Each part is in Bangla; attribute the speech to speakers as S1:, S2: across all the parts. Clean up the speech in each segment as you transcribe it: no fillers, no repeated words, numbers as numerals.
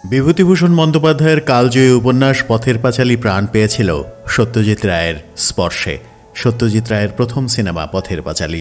S1: বিভূতিভূষণ বন্দ্যোপাধ্যায়ের কালজয়ী উপন্যাস পথের পাঁচালী প্রাণ পেয়েছিল সত্যজিৎ রায়ের স্পর্শে। সত্যজিৎ রায়ের প্রথম সিনেমা পথের পাঁচালী।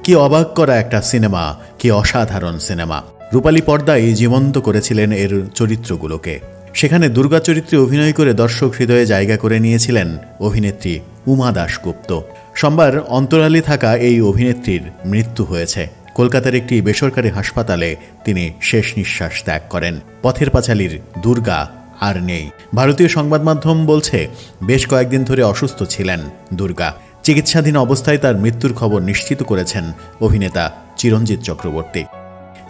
S1: কি অবাক করা একটা সিনেমা, কি অসাধারণ সিনেমা। রূপালী পর্দায় জীবন্ত করেছিলেন এর চরিত্রগুলোকে। সেখানে দুর্গা চরিত্রে অভিনয় করে দর্শক হৃদয়ে জায়গা করে নিয়েছিলেন অভিনেত্রী উমা দাশগুপ্ত। সোমবার অন্তরালে থাকা এই অভিনেত্রীর মৃত্যু হয়েছে। কলকাতার একটি বেসরকারি হাসপাতালে তিনি শেষ নিঃশ্বাস ত্যাগ করেন। পথের পাঁচালীর দুর্গা আর নেই। ভারতীয় সংবাদ মাধ্যম বলছে বেশ কয়েকদিন ধরে অসুস্থ ছিলেন দুর্গা। চিকিৎসাধীন অবস্থায় তার মৃত্যুর খবর নিশ্চিত করেছেন অভিনেতা চিরঞ্জিত চক্রবর্তী।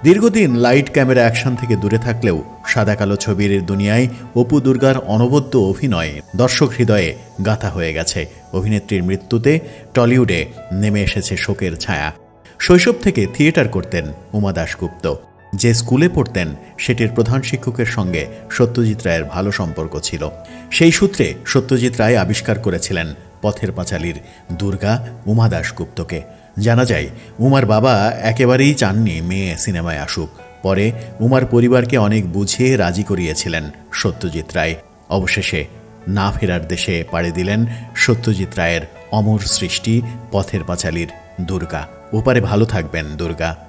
S1: দীর্ঘদিন লাইট ক্যামেরা অ্যাকশন থেকে দূরে থাকলেও সাদা কালো ছবির দুনিয়ায় অপু দুর্গার অনবদ্য অভিনয় দর্শক হৃদয়ে গাঁথা হয়ে গেছে। অভিনেত্রীর মৃত্যুতে টলিউডে নেমে এসেছে শোকের ছায়া। শৈশব থেকে থিয়েটার করতেন উমা দাশগুপ্ত। যে স্কুলে পড়তেন সেটির প্রধান শিক্ষকের সঙ্গে সত্যজিৎ রায়ের ভালো সম্পর্ক ছিল। সেই সূত্রে সত্যজিৎ রায় আবিষ্কার করেছিলেন পথের পাঁচালীর দুর্গা উমা দাশগুপ্তকে। জানা যায় উমার বাবা একেবারেই চাননি মেয়ে সিনেমায় আসুক। পরে উমার পরিবারকে অনেক বুঝিয়ে রাজি করিয়েছিলেন সত্যজিৎ রায়। অবশেষে না ফেরার দেশে পাড়ি দিলেন সত্যজিৎ রায়ের অমর সৃষ্টি পথের পাঁচালীর দুর্গা। ওপারে ভালো থাকবেন দুর্গা।